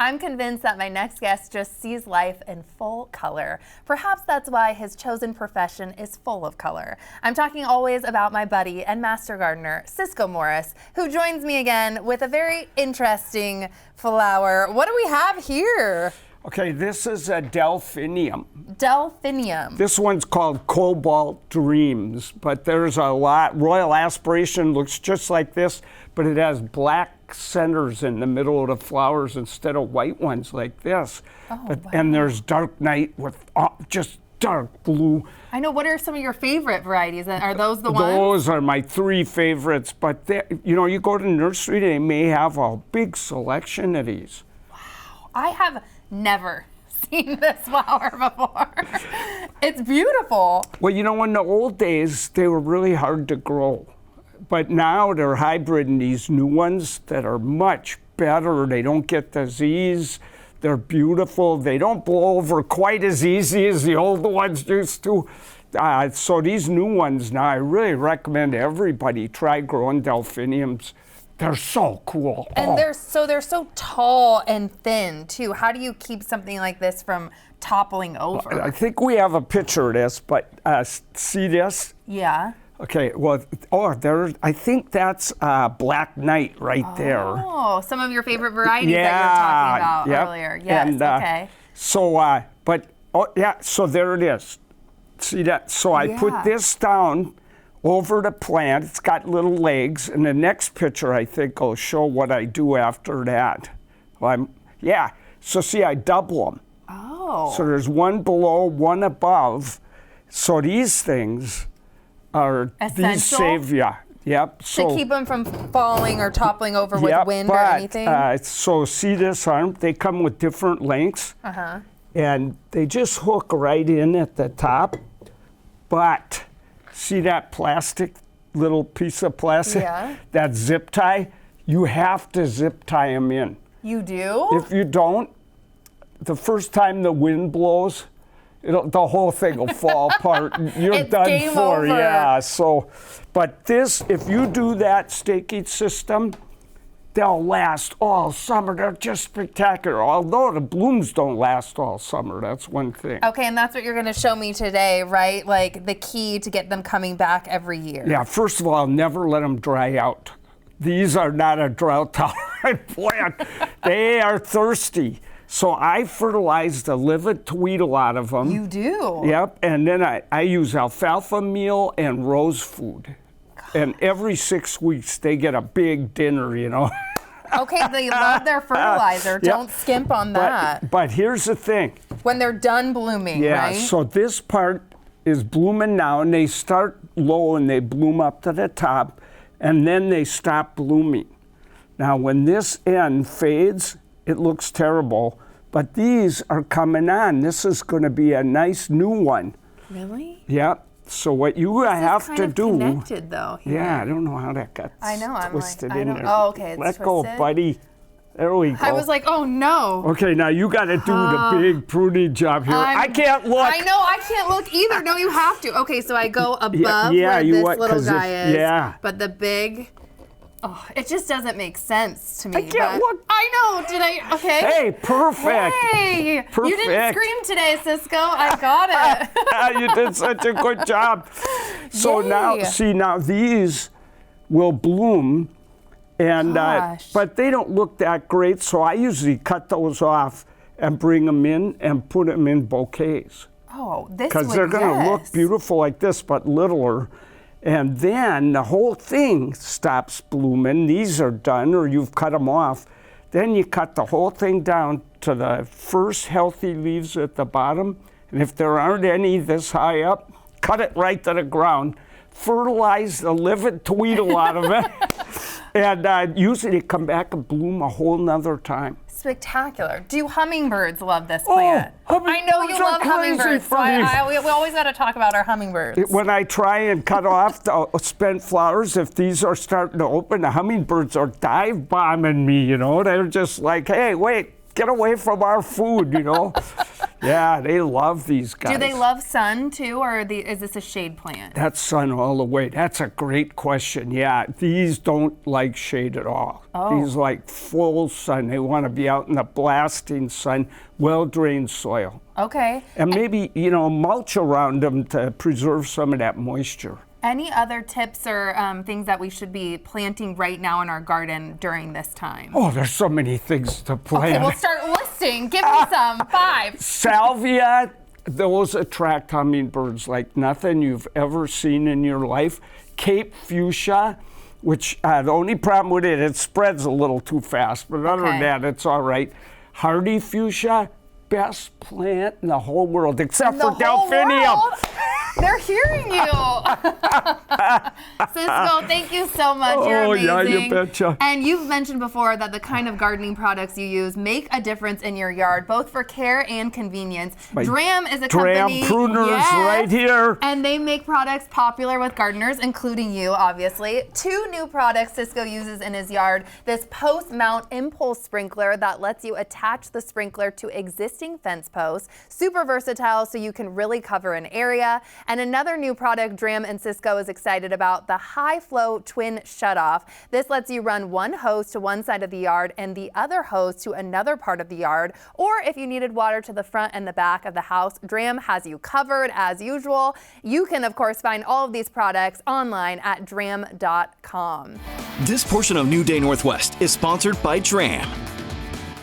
I'm convinced that my next guest just sees life in full color. Perhaps that's why his chosen profession is full of color. I'm talking always about my buddy and master gardener, Cisco Morris, who joins me again with a very interesting flower. What do we have here? Okay, this is a delphinium. Delphinium. This one's called Cobalt Dreams, but there's a lot. Royal Aspiration looks just like this, but it has black centers in the middle of the flowers instead of white ones like this. Oh, but, wow. And there's Dark Night with just dark blue. I know. What are some of your favorite varieties? Are those the ones? Those are my three favorites, but you go to the nursery, they may have a big selection of these. Wow. I have never seen this flower before. It's beautiful. Well, in the old days, they were really hard to grow. But now they're hybriding these new ones that are much better. They don't get disease. They're beautiful. They don't blow over quite as easy as the old ones used to. So these new ones now, I really recommend everybody try growing delphiniums. They're so cool. And they're so tall and thin too. How do you keep something like this from toppling over? I think we have a picture of this, but see this? Yeah. Okay, well, I think that's Black Knight right there. Oh, some of your favorite varieties that you were talking about earlier. Yes, and, okay. So there it is. See that? So I put this down over the plant. It's got little legs, and the next picture I think will show what I do after that. So see, I double them. Oh. So there's one below, one above. So these things are these save you. Yep. So to keep them from falling or toppling over with wind or anything? So see this arm? They come with different lengths. Uh-huh. And they just hook right in at the top. But see that little piece of plastic? Yeah. That zip tie? You have to zip tie them in. You do? If you don't, the first time the wind blows, the whole thing will fall apart. You're it's done game for. over. Yeah. So, but this, if you do that staking system, they'll last all summer. They're just spectacular. Although the blooms don't last all summer. That's one thing. Okay, and that's what you're going to show me today, right? Like the key to get them coming back every year. Yeah. First of all, never let them dry out. These are not a drought-tolerant plant. They are thirsty. So I fertilize the livid tweedle out of them. You do? Yep, and then I use alfalfa meal and rose food. And every 6 weeks they get a big dinner, Okay, they love their fertilizer. Don't skimp on that. But here's the thing. When they're done blooming, right? Yeah, so this part is blooming now, and they start low and they bloom up to the top, and then they stop blooming. Now, when this end fades, it looks terrible, but these are coming on. This is going to be a nice new one. Really? Yep. So what you have to do? Connected though. Here. Yeah, I don't know how that got twisted in there. Oh, okay. Let go, buddy. There we go. I was like, oh no. Okay, now you got to do the big pruning job here. I can't look. I know, I can't look either. No, you have to. Okay, so I go above where this little guy is. Yeah. But the big. Oh, it just doesn't make sense to me. I can't look. I know. Did I? Okay. Hey, perfect. Hey, perfect. You didn't scream today, Cisco. I got it. You did such a good job. So now these will bloom, and but they don't look that great. So I usually cut those off and bring them in and put them in bouquets. Oh, this because they're going to look beautiful like this, but littler. And then the whole thing stops blooming. These are done, or you've cut them off. Then you cut the whole thing down to the first healthy leaves at the bottom. And if there aren't any this high up, cut it right to the ground. Fertilize the livid tweedle out of it. And usually they come back and bloom a whole nother time. Spectacular. Do hummingbirds love this plant? I know you love hummingbirds, so we always got to talk about our hummingbirds. When I try and cut off the spent flowers, if these are starting to open, the hummingbirds are dive bombing me, They're just like, hey, wait, get away from our food, Yeah, they love these guys. Do they love sun too, or is this a shade plant? That's sun all the way. That's a great question. Yeah, these don't like shade at all. Oh. These like full sun. They want to be out in the blasting sun, well-drained soil. Okay. And maybe, mulch around them to preserve some of that moisture. Any other tips or things that we should be planting right now in our garden during this time? Oh, there's so many things to plant. Okay, we'll start listing. Give me some. 5. Salvia, those attract hummingbirds like nothing you've ever seen in your life. Cape fuchsia, which the only problem with it spreads a little too fast, but other than that, it's all right. Hardy fuchsia, best plant in the whole world, except for Delphinium. They're hearing you. Cisco, thank you so much. You're amazing. Oh, yeah, you betcha. And you've mentioned before that the kind of gardening products you use make a difference in your yard, both for care and convenience. Dram is a company. Dram pruners right here. And they make products popular with gardeners, including you, obviously. 2 new products Cisco uses in his yard. This post-mount impulse sprinkler that lets you attach the sprinkler to existing fence posts. Super versatile, so you can really cover an area. And another new product Dram and Cisco is excited about, the high flow twin shutoff. This lets you run one hose to one side of the yard and the other hose to another part of the yard. Or if you needed water to the front and the back of the house, Dram has you covered as usual. You can, of course, find all of these products online at dram.com. This portion of New Day Northwest is sponsored by Dram.